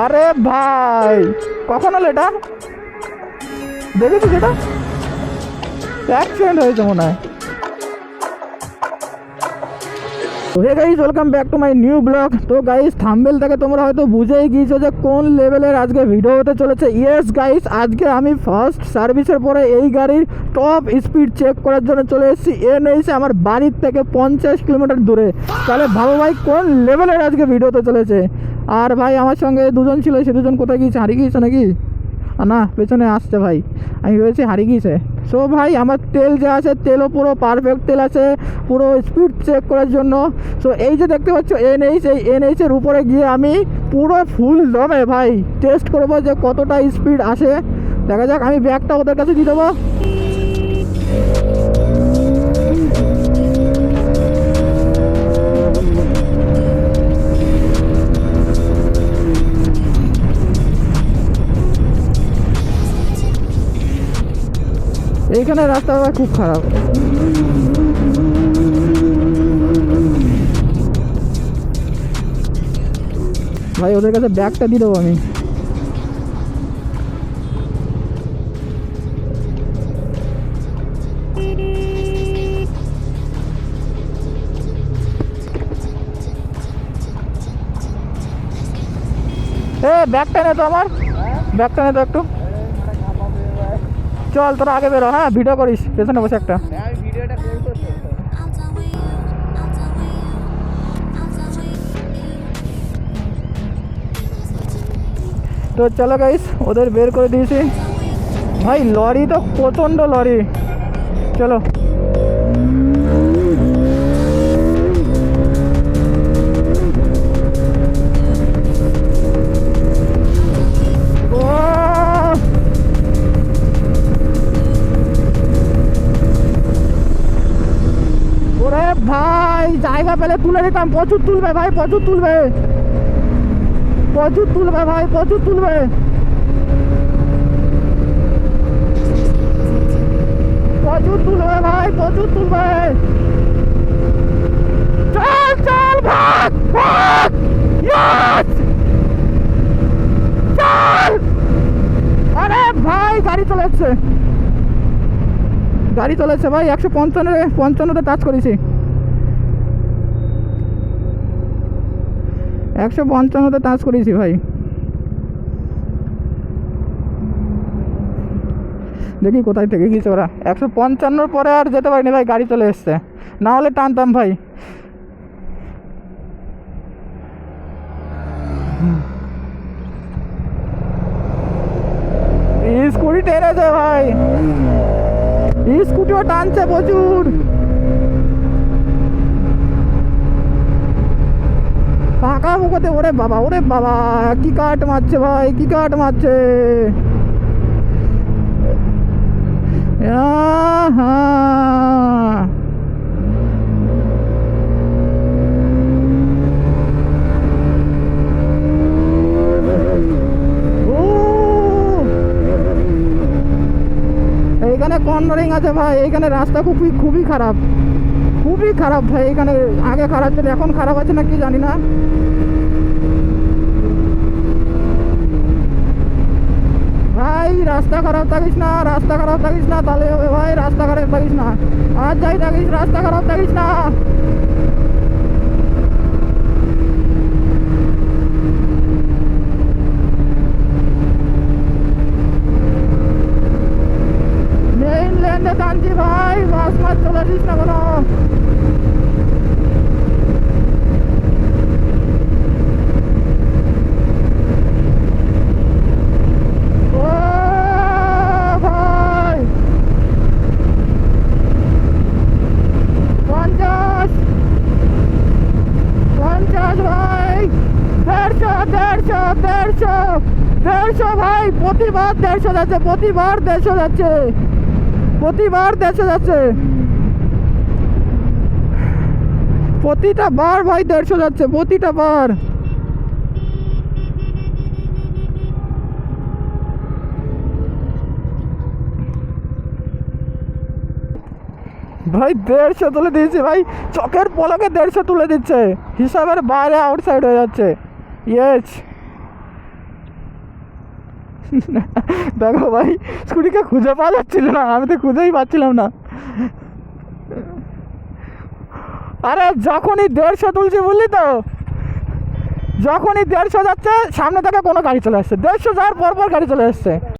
আরে ভাই কখন হলো এটা? দেখেছিস এটা? অ্যাক্সিডেন্ট হয়েছে মনে হয়। তো hey guys, welcome back to my new blog. তো গাইস, থাম্বনেল থেকে তোমরা হয়তো বুঝেই গিয়েছো যে কোন লেভেলের আজকে ভিডিও হতে চলেছে। ইয়েস গাইস, আজকে আমি ফার্স্ট সার্ভিসের পরে এই গাড়ির টপ স্পিড চেক করার জন্য চলে এসেছি। নিয়েছে আমার বাড়ির থেকে 50 কিলোমিটার দূরে। তাহলে ভালো ভাই কোন লেভেলের আজকে ভিডিও হতে চলেছে। আর ভাই আমার সঙ্গে দুজন ছিল, সে দুজন কোথায় গিয়েছে? হারিয়ে গিয়েছে নাকি? না, পেছনে আসছে ভাই, আমি ভেবেছি হারিয়ে গিয়েছে। সো ভাই আমার তেল যে আছে, তেলও পুরো পারফেক্ট তেল আছে পুরো স্পিড চেক করার জন্য। সো এই যে দেখতে পাচ্ছ এনএইচ, এই এনএইচের উপরে গিয়ে আমি পুরো ফুল দমে ভাই টেস্ট করবো যে কতটা স্পিড আসে। দেখা যাক, আমি ব্যাগটা ওদের কাছে দিয়ে দেবো। এইখানে রাস্তাটা খুব খারাপ। ভাই ওদের কাছে ব্যাগটা দিয়ে দেবো আমি। ব্যাগটা নে তো, আমার ব্যাগটা নে তো একটু। চল তোরা আগে বেরো, হ্যাঁ ভিডিও করিস পেছনে বসে একটা। তো চলো গাইস, ওদের বের করে দিয়েছি। ভাই লরি তো প্রচণ্ড লরি। চলো ভাই, জায়গা পেলে তুলে দিতাম। প্রচুর তুলবে ভাই, প্রচুর তুলবে, প্রচুর তুলবে ভাই, প্রচুর তুলবে। প্রচুর তুলবে ভাই, প্রচুর তুলবে। চল চল ভাগ ভাগ, চল। আরে ভাই গাড়ি চলে যাচ্ছে, গাড়ি চলেছে ভাই। 155-তে টাচ করেছি, 155-তে টাচ করেছি ভাই। দেখি কোথায় থেকে গিয়েছে ওরা। 155 পরে আর যেতে পারিনি ভাই, গাড়ি চলে এসছে, না হলে টানতাম ভাই। স্কুটি টেনেছে ভাই, স্কুটিও টানছে প্রচুর। ফাঁকা মুখতে, ওরে বাবা, ওরে বাবা, কি কাট মারছে ভাই, কি কাট মারছে। এইখানে কর্নারিং আছে ভাই, এইখানে রাস্তা খুবই খুবই খারাপ, খুবই খারাপ ভাই। এখানে আগে খারাপ ছিল, এখন খারাপ আছে না কি জানি না। ভাই রাস্তা খারাপ থাকিস না, রাস্তা খারাপ থাকিস না, তাহলে হবে ভাই। রাস্তা খারাপ থাকিস না, আর যাই থাকিস, রাস্তা খারাপ থাকিস না। মেইন লেনে টানছি ভাই, বাস মাস চলে দিস না কোনো। ভাই প্রতিবার 150 যাচ্ছে, প্রতিবার 150 যাচ্ছে, প্রতিবার 150 যাচ্ছে, প্রতিটা বার ভাই 150 যাচ্ছে, প্রতিটা বার। ভাই 150 তুলে দিয়েছি ভাই, চকের পলকে 150 তুলে দিচ্ছে, হিসাবের বাইরে আউটসাইড হয়ে যাচ্ছে। ইয়েস দেখো ভাই, স্কুটিকে খুঁজে পাওয়া যাচ্ছিল না, আমি তো খুঁজেই পাচ্ছিলাম না। আরে যখনই 150 তুলছি বুঝলি তো, যখনই 150 যাচ্ছে সামনে থেকে কোনো গাড়ি চলে আসছে, 150 যাওয়ার পর গাড়ি চলে আসছে।